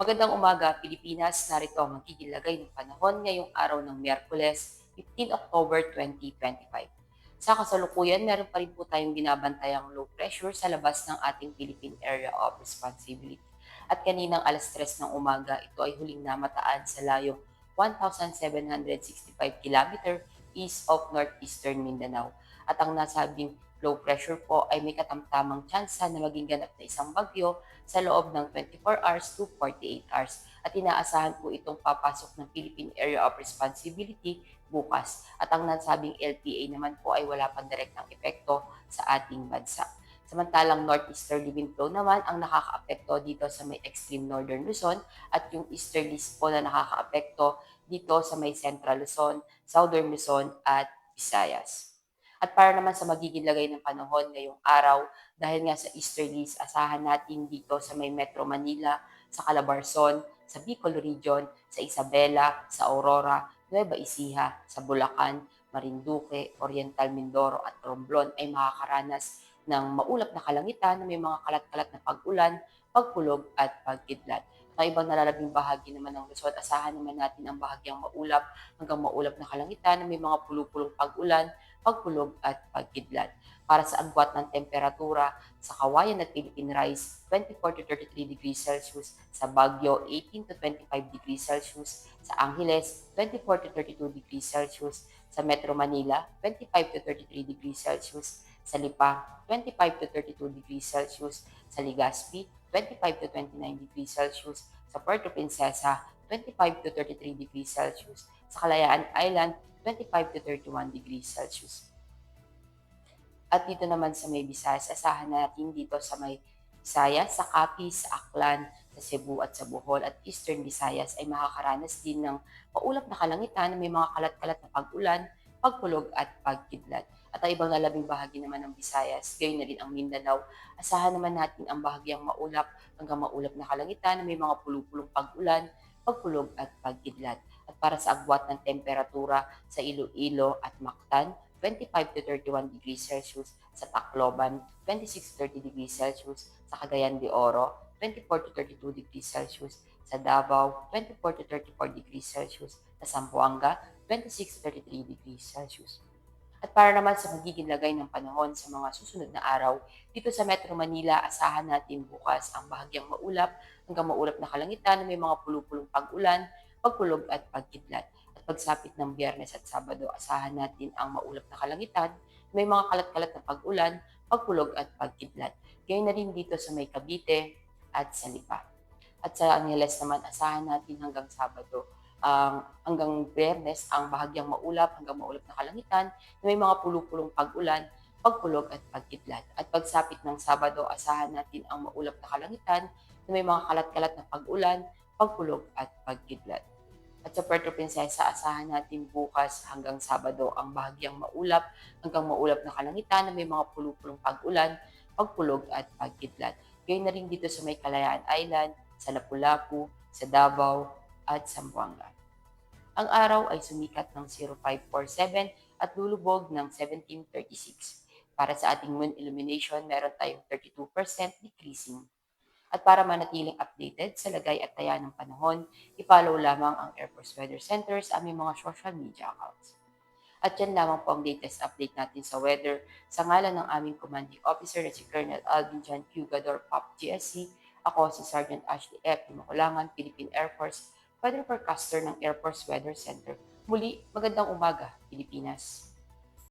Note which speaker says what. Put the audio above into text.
Speaker 1: Magandang umaga, Pilipinas. Narito ang magiging lagay ng panahon ngayong araw ng Miyerkules, 15 October 2025. Sa kasalukuyan, meron pa rin po tayong binabantayang low pressure sa labas ng ating Philippine Area of Responsibility. At kaninang alas 3 ng umaga, ito ay huling namataan sa layong 1,765 km east of northeastern Mindanao. At ang nasabing low pressure po ay may katamtamang tsansa na maging ganap na isang bagyo sa loob ng 24 hours to 48 hours. At inaasahan po itong papasok ng Philippine Area of Responsibility bukas. At ang nasabing LPA naman po ay wala pang direktang epekto sa ating bansa. Samantalang northeasterly wind flow naman ang nakakaapekto dito sa may extreme northern Luzon at yung easterlies po na nakakaapekto dito sa may central Luzon, southern Luzon at Visayas. At para naman sa magiging lagay ng panahon ngayong araw, dahil nga sa easterlies, asahan natin dito sa may Metro Manila, sa Calabarzon, sa Bicol Region, sa Isabela, sa Aurora, Nueva Ecija, sa Bulacan, Marinduque, Oriental Mindoro at Romblon ay makakaranas ng maulap na kalangitan na may mga kalat-kalat na pag-ulan, pagkulog at pagkidlat. Sa ibang nalalabing bahagi naman ng Luzon, asahan naman natin ang bahagyang maulap hanggang maulap na kalangitan na may mga pulupulong pag-ulan, pagkulog at pagkidlat. Para sa agwat ng temperatura, sa Kawayan at Philippine Rice, 24 to 33 degrees Celsius, sa Baguio, 18 to 25 degrees Celsius, sa Angeles, 24 to 32 degrees Celsius, sa Metro Manila, 25 to 33 degrees Celsius, sa Lipa, 25 to 32 degrees Celsius, sa Legazpi, 25 to 29 degrees Celsius, sa Puerto Princesa, 25 to 33 degrees Celsius, sa Kalayaan Island, 25 to 31 degrees Celsius. At dito naman sa may Visayas, asahan natin dito sa may Visayas, sa Capiz, sa Aklan, sa Cebu at sa Bohol at Eastern Visayas ay makakaranas din ng maulap na kalangitan na may mga kalat-kalat na pag-ulan, pagkulog at pagkidlat. At ang ibang lalabing bahagi naman ng Visayas, gayon na rin ang Mindanao, asahan naman natin ang bahagyang maulap hanggang maulap na kalangitan na may mga pulupulong pag-ulan, pagkulog at pagkidlat. At para sa agwat ng temperatura sa Iloilo at Mactan, 25 to 31 degrees Celsius, sa Tacloban, 26 to 30 degrees Celsius, sa Cagayan de Oro, 24 to 32 degrees Celsius, sa Davao, 24 to 34 degrees Celsius, sa Zamboanga, 26 to 33 degrees Celsius. At para naman sa magiging lagay ng panahon sa mga susunod na araw, dito sa Metro Manila, asahan natin bukas ang bahagyang maulap hanggang maulap na kalangitan na may mga pulupulong pag-ulan, pagkulog at pagkidlat. At pagsapit ng Biyernes at Sabado, asahan natin ang maulap na kalangitan, may mga kalat-kalat na pag-ulan, pagkulog at pagkidlat. Gayun na rin dito sa may Cavite at sa Lipa. At sa Angeles naman, asahan natin hanggang Sabado, hanggang Biyernes, ang bahagyang maulap hanggang maulap na kalangitan na may mga pulupulong pag-ulan, pagkulog at pagkidlat. At pagsapit ng Sabado, asahan natin ang maulap na kalangitan na may mga kalat-kalat na pag-ulan, pagkulog at pagkidlat. At sa Puerto Princesa, asahan natin bukas hanggang Sabado ang bahagyang maulap hanggang maulap na kalangitan na may mga pulupulong pag-ulan, pagkulog at pagkidlat. Gayun na rin dito sa may Kalayaan Island, sa Lapu-Lapu, sa Davao at Zamboanga. Ang araw ay sumikat ng 0547 at lulubog ng 1736. Para sa ating moon illumination, meron tayong 32% decreasing. At para manatiling updated sa lagay at taya ng panahon, i-follow lamang ang Air Force Weather Center sa aming mga social media accounts. At yan lamang po ang latest update natin sa weather sa ngalan ng aming commanding officer na si Colonel Alvin John Pugador, POP GSC. Ako si Sergeant Ashley F. Makulangan, Philippine Air Force, weather forecaster ng Air Force Weather Center. Muli, magandang umaga, Pilipinas.